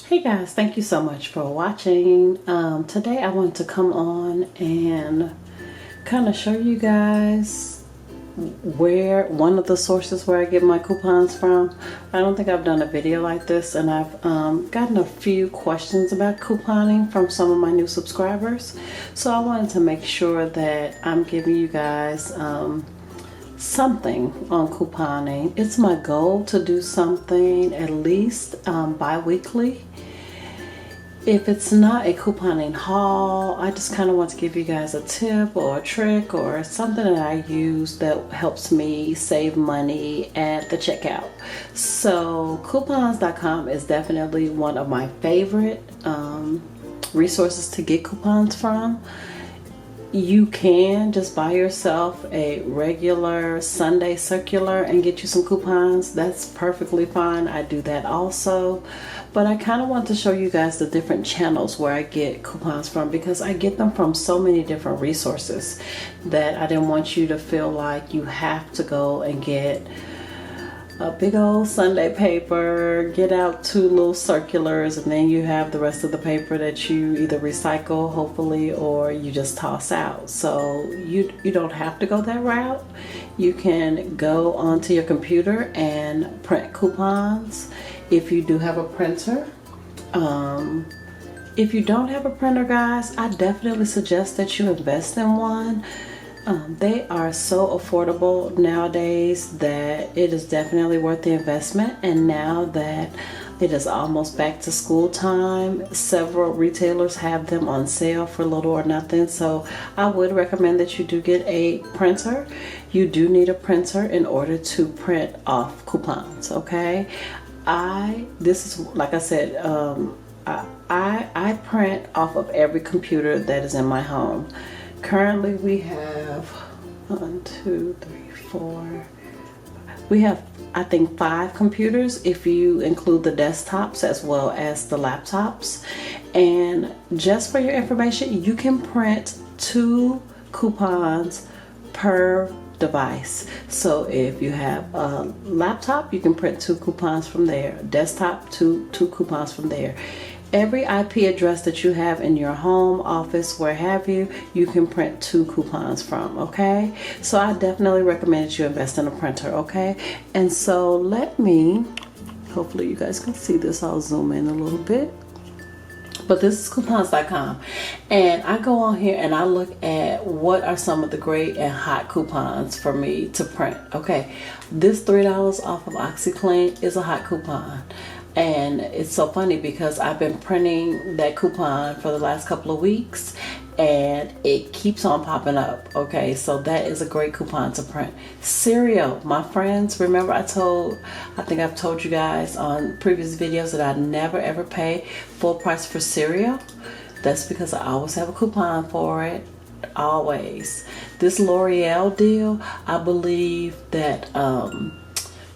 Hey guys, thank you so much for watching. Today I want to come on and kind of show you guys where one of the sources where I get my coupons from. I don't think I've done a video like this, and I've gotten a few questions about couponing from some of my new subscribers. So I wanted to make sure that I'm giving you guys something on couponing. It's my goal to do something at least bi-weekly. If it's not a couponing haul, I just kind of want to give you guys a tip or a trick or something that I use that helps me save money at the checkout. So coupons.com is definitely one of my favorite resources to get coupons from. You can just buy yourself a regular Sunday circular and get you some coupons. That's perfectly fine. I do that also. But I kind of want to show you guys the different channels where I get coupons from, because I get them from so many different resources that I didn't want you to feel like you have to go and get a big old Sunday paper, get out 2 little circulars, and then you have the rest of the paper that you either recycle, hopefully, or you just toss out. So you don't have to go that route. You can go onto your computer and print coupons if you do have a printer. If you don't have a printer, guys, I definitely suggest that you invest in one. They are so affordable nowadays that it is definitely worth the investment. And now that it is almost back to school time, several retailers have them on sale for little or nothing. So I would recommend that you do get a printer. You do need a printer in order to print off coupons, okay? This is, like I said, I print off of every computer that is in my home. Currently we have 1, 2, 3, 4. We have, I think, 5 computers if you include the desktops as well as the laptops. And just for your information, you can print 2 coupons per device. So if you have a laptop, you can print 2 coupons from there. Desktop, two coupons from there. Every IP address that you have in your home, office, where have you, you can print 2 coupons from, okay? So I definitely recommend that you invest in a printer, okay? And so let me, hopefully you guys can see this, I'll zoom in a little bit. But this is coupons.com, and I go on here and I look at what are some of the great and hot coupons for me to print. Okay, this $3 off of OxyClean is a hot coupon. And it's so funny because I've been printing that coupon for the last couple of weeks and it keeps on popping up. Okay, so that is a great coupon to print. Cereal, my friends, remember I think I've told you guys on previous videos that I never ever pay full price for cereal. That's because I always have a coupon for it. Always. This L'Oreal deal, I believe that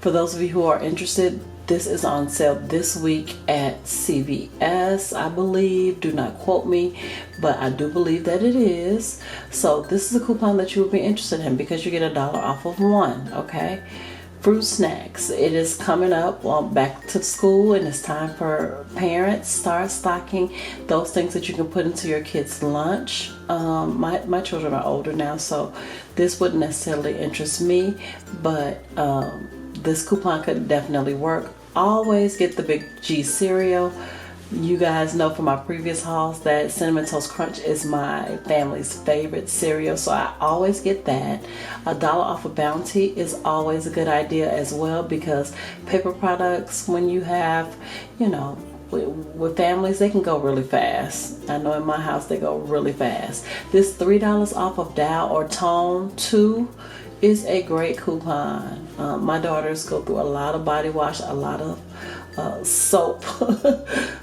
for those of you who are interested, this is on sale this week at CVS, I believe. Do not quote me, but I do believe that it is. So this is a coupon that you would be interested in because you get $1 off of 1, okay? Fruit snacks. It is coming up back to school, and it's time for parents start stocking those things that you can put into your kids' lunch. My children are older now, so this wouldn't necessarily interest me, but this coupon could definitely work. Always get the Big G cereal. You guys know from my previous hauls that Cinnamon Toast Crunch is my family's favorite cereal, so I always get that. $1 off of Bounty is always a good idea as well, because paper products, when you have, you know, with families, they can go really fast. I know in my house they go really fast. This $3 off of Dow or Tone 2 is a great coupon. My daughters go through a lot of body wash, a lot of soap.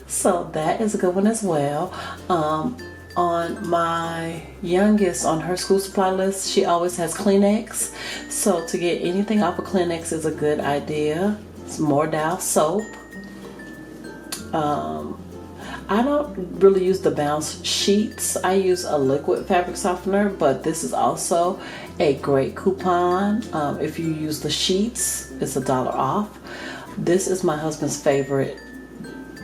So that is a good one as well. On my youngest, on her school supply list, she always has Kleenex. So to get anything off of Kleenex is a good idea. It's more Dow soap. I don't really use the Bounce sheets. I use a liquid fabric softener, but this is also a great coupon. If you use the sheets, it's $1 off. This is my husband's favorite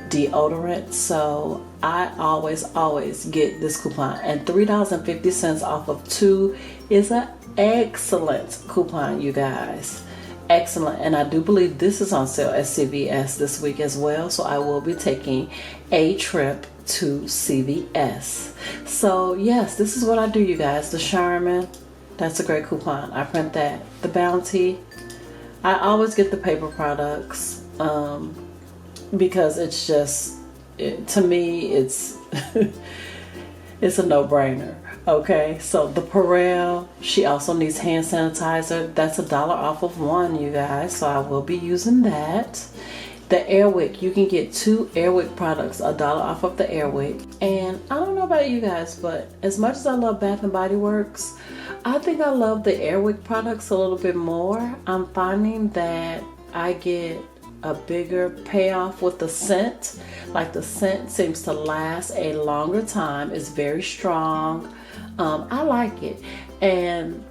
deodorant. So I always get this coupon, and $3.50 off of 2 is an excellent coupon, you guys. Excellent. And I do believe this is on sale at CVS this week as well, so I will be taking a trip to CVS. So yes, this is what I do, you guys. The Charmin, that's a great coupon. I print that. The Bounty, I always get the paper products because it's just, to me, it's it's a no-brainer. Okay, so the Purell, she also needs hand sanitizer. That's $1 off of 1, you guys. So I will be using that. The Airwick, you can get 2 Airwick products, $1 off of the Airwick. And I don't know about you guys, but as much as I love Bath and Body Works, I think I love the Airwick products a little bit more. I'm finding that I get a bigger payoff with the scent. Like, the scent seems to last a longer time. It's very strong. I like it. And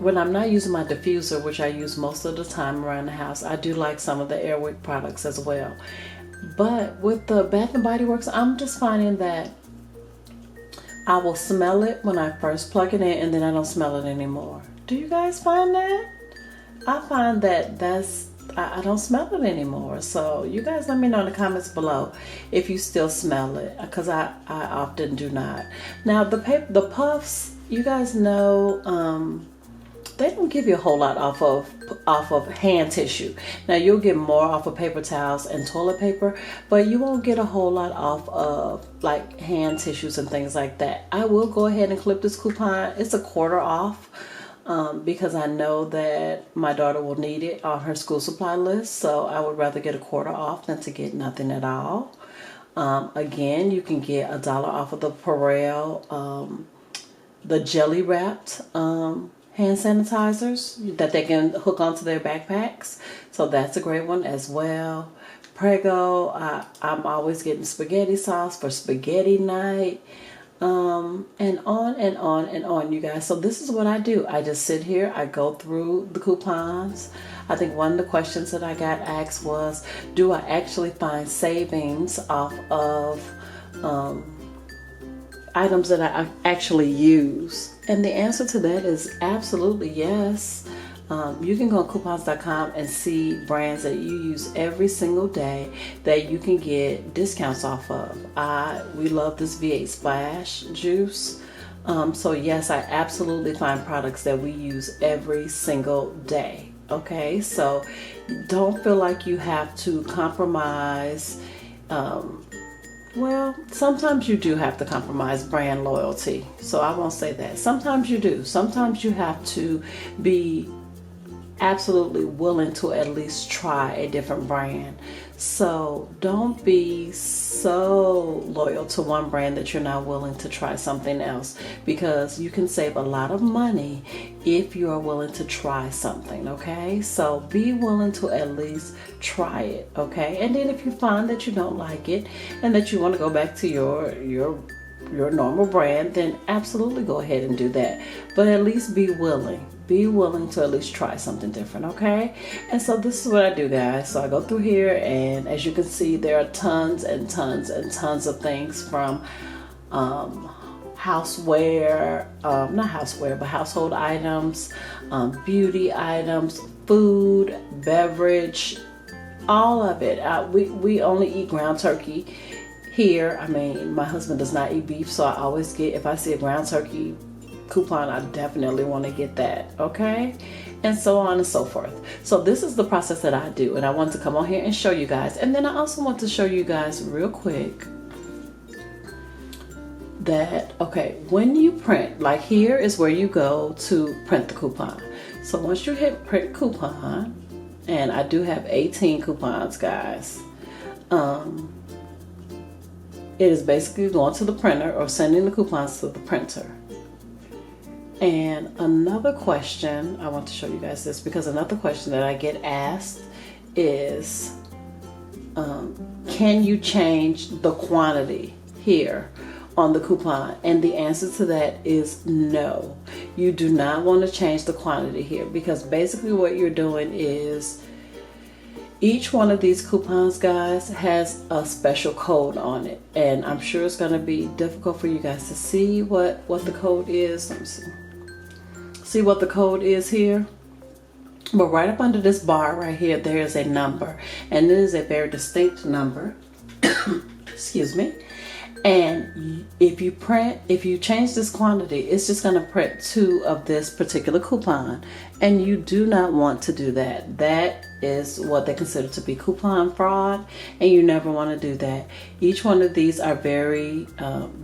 when I'm not using my diffuser, which I use most of the time around the house, I do like some of the Airwick products as well. But with the Bath and Body Works, I'm just finding that I will smell it when I first plug it in, and then I don't smell it anymore. Do you guys find that? I find that I don't smell it anymore. So you guys let me know in the comments below if you still smell it, because I often do not. Now the puffs, you guys know, they don't give you a whole lot off of hand tissue. Now you'll get more off of paper towels and toilet paper, but you won't get a whole lot off of like hand tissues and things like that. I will go ahead and clip this coupon. It's $0.25 off. Because I know that my daughter will need it on her school supply list, so I would rather get $0.25 off than to get nothing at all. Again, you can get $1 off of the Purell, the jelly wrapped hand sanitizers that they can hook onto their backpacks, so that's a great one as well. Prego, I'm always getting spaghetti sauce for spaghetti night. And on and on and on, you guys. So this is what I do. I just sit here, I go through the coupons. I think one of the questions that I got asked was, do I actually find savings off of items that I actually use? And the answer to that is absolutely yes. You can go on coupons.com and see brands that you use every single day that you can get discounts off of. We love this V8 Splash juice. So yes, I absolutely find products that we use every single day. Okay, so don't feel like you have to compromise. Well, sometimes you do have to compromise brand loyalty. So I won't say that. Sometimes you do. Sometimes you have to be absolutely willing to at least try a different brand. So don't be so loyal to one brand that you're not willing to try something else, because you can save a lot of money if you are willing to try something. Okay, so be willing to at least try it. Okay, and then if you find that you don't like it and that you want to go back to your normal brand, then absolutely go ahead and do that. But at least be willing to at least try something different. Okay, and so this is what I do, guys. So I go through here, and as you can see, there are tons and tons and tons of things, from houseware, not houseware, but household items, beauty items, food, beverage, all of it. We only eat ground turkey here. I mean, my husband does not eat beef, so I always get, if I see a ground turkey coupon, I definitely want to get that. Okay, and so on and so forth. So this is the process that I do, and I want to come on here and show you guys. And then I also want to show you guys real quick that, okay, when you print, like here is where you go to print the coupon. So once you hit print coupon, and I do have 18 coupons, guys, it is basically going to the printer or sending the coupons to the printer. And another question, I want to show you guys this, because another question that I get asked is, can you change the quantity here on the coupon? And the answer to that is no. You do not want to change the quantity here, because basically what you're doing is, Each one of these coupons, guys, has a special code on it, and I'm sure it's going to be difficult for you guys to see what the code is. Let me see what the code is here. But right up under this bar right here, there is a number, and it is a very distinct number. Excuse me. And if you change this quantity, it's just going to print 2 of this particular coupon, and you do not want to do that. That is what they consider to be coupon fraud, and you never want to do that. Each one of these are very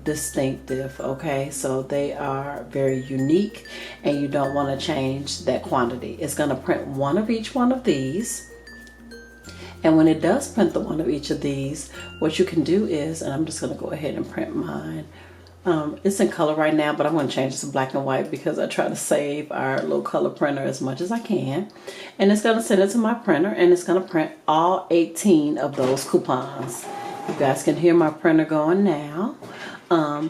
distinctive, okay? So they are very unique, and you don't want to change that quantity. It's going to print 1 of each one of these. And when it does print the 1 of each of these, what you can do is, and I'm just going to go ahead and print mine. It's in color right now, but I'm going to change it to black and white because I try to save our little color printer as much as I can. And it's going to send it to my printer, and it's going to print all 18 of those coupons. You guys can hear my printer going now.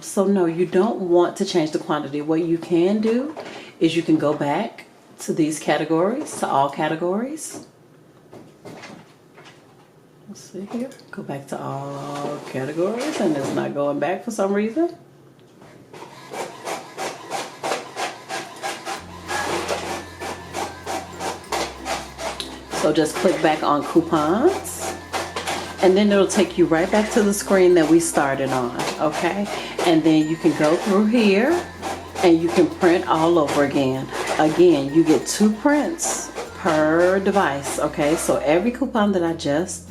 So no, you don't want to change the quantity. What you can do is you can go back to these categories, to all categories. Let's see here. Go back to all categories, and it's not going back for some reason. So just click back on coupons, and then it'll take you right back to the screen that we started on, okay? And then you can go through here, and you can print all over again. Again, you get 2 prints per device, okay? So every coupon that I just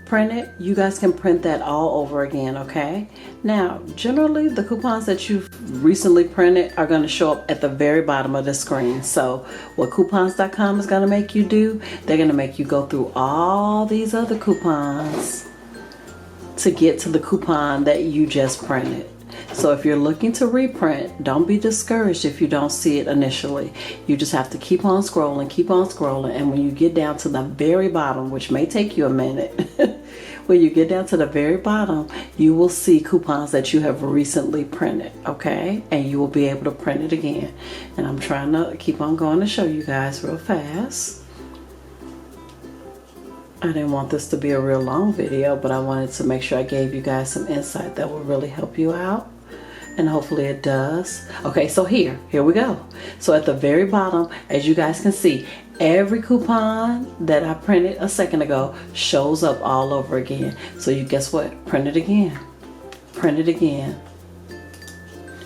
printed, you guys can print that all over again, okay? Now, generally, the coupons that you've recently printed are going to show up at the very bottom of the screen. So what coupons.com is going to make you do, they're going to make you go through all these other coupons to get to the coupon that you just printed. So if you're looking to reprint, don't be discouraged if you don't see it initially. You just have to keep on scrolling, and when you get down to the very bottom, which may take you a minute, when you get down to the very bottom, you will see coupons that you have recently printed, okay? And you will be able to print it again. And I'm trying to keep on going to show you guys real fast. I didn't want this to be a real long video, but I wanted to make sure I gave you guys some insight that will really help you out. And hopefully it does. Okay, so here we go. So at the very bottom, as you guys can see, every coupon that I printed a second ago shows up all over again. So you guess what? Print it again. Print it again.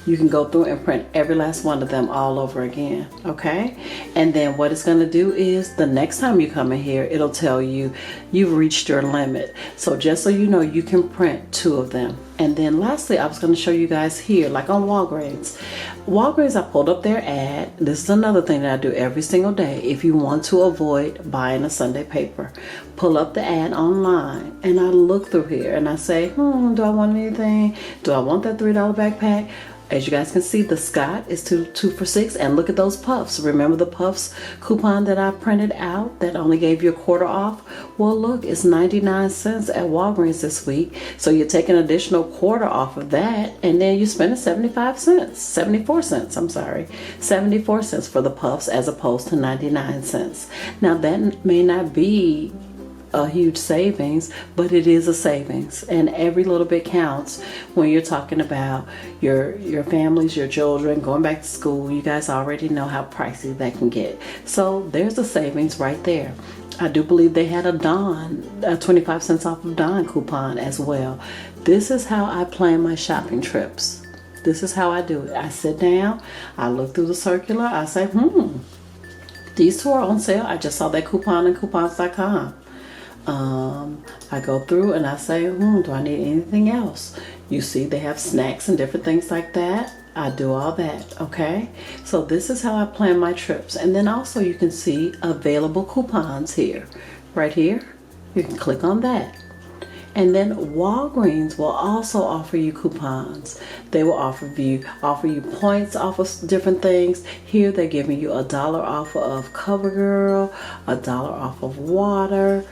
You can go through and print every last one of them all over again, okay? And then what it's going to do is the next time you come in here, it'll tell you you've reached your limit. So just so you know, you can print 2 of them. And then lastly, I was going to show you guys here, like on Walgreens. Walgreens, I pulled up their ad. This is another thing that I do every single day. If you want to avoid buying a Sunday paper, pull up the ad online, and I look through here and I say, do I want anything? Do I want that $3 backpack? As you guys can see, the Scott is 2 for $6, and look at those puffs. Remember the puffs coupon that I printed out that only gave you a quarter off? Well, look, it's 99 cents at Walgreens this week. So you take an additional quarter off of that, and then you spend 74 cents, I'm sorry, 74 cents for the puffs as opposed to 99 cents. Now that may not be a huge savings, but it is a savings, and every little bit counts when you're talking about your families, your children going back to school. You guys already know how pricey that can get. So there's a savings right there. I do believe they had a 25 cents off of Dawn coupon as well. This is how I plan my shopping trips. This is how I do it. I sit down, I look through the circular, I say, these 2 are on sale. I just saw that coupon on coupons.com. I go through and I say, do I need anything else? You see, they have snacks and different things like that. I do all that, okay? So this is how I plan my trips. And then also you can see available coupons here. Right here, you can click on that. And then Walgreens will also offer you coupons. They will offer you points off of different things. Here they're giving you $1 off of CoverGirl, $1 off of water,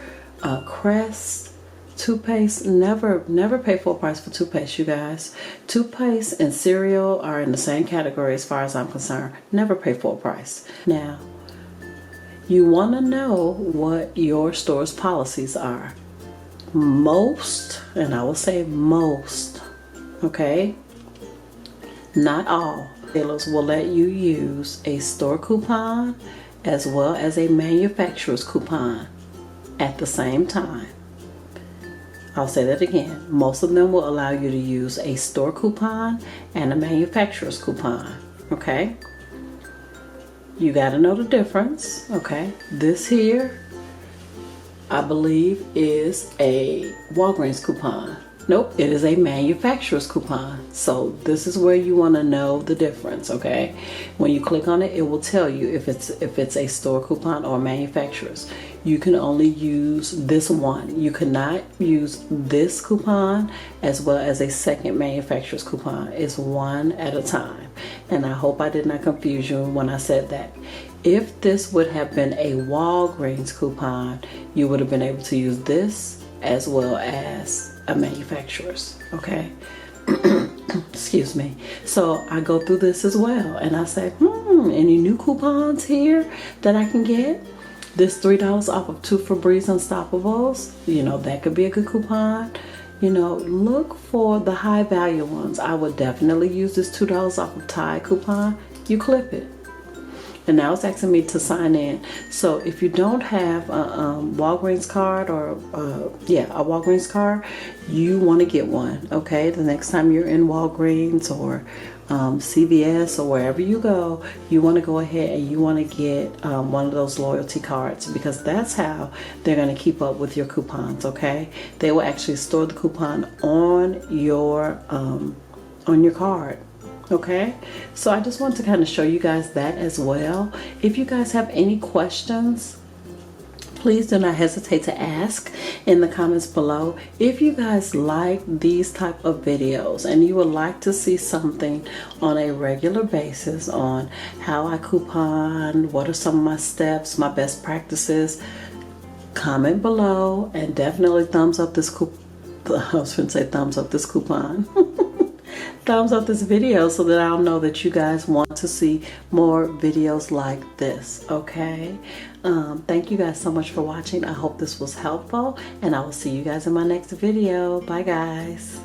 Crest, toothpaste. Never pay full price for toothpaste, you guys. Toothpaste and cereal are in the same category as far as I'm concerned. Never pay full price. Now, You want to know what your store's policies are. Most, and I will say most, okay, not all retailers will let you use a store coupon as well as a manufacturer's coupon at the same time. I'll say that again. Most of them will allow you to use a store coupon and a manufacturer's coupon, okay? You got to know the difference, okay? This here, I believe, is a Walgreens coupon. Nope, it is a manufacturer's coupon. So this is where you want to know the difference, okay? When you click on it, it will tell you if it's a store coupon or manufacturer's. You can only use this one. You cannot use this coupon as well as a second manufacturer's coupon. It's one at a time. And I hope I did not confuse you when I said that. If this would have been a Walgreens coupon, you would have been able to use this as well as a manufacturer's, okay? Excuse me. So I go through this as well and I say, any new coupons here that I can get? This $3 off of 2 Febreze Unstoppables, you know, that could be a good coupon. You know, look for the high value ones. I would definitely use this $2 off of Tide coupon. You clip it. And now it's asking me to sign in. So if you don't have a Walgreens card or a Walgreens card, you want to get one, okay? The next time you're in Walgreens or CVS or wherever you go, you want to go ahead and you want to get one of those loyalty cards, because that's how they're going to keep up with your coupons, okay? They will actually store the coupon on your card. Okay, so I just want to kind of show you guys that as well. If you guys have any questions, please do not hesitate to ask in the comments below. If you guys like these type of videos and you would like to see something on a regular basis on how I coupon, what are some of my steps, my best practices, comment below and definitely thumbs up this coupon. Thumbs up this video so that I'll know that you guys want to see more videos like this, okay? Thank you guys so much for watching. I hope this was helpful and I will see you guys in my next video. Bye guys.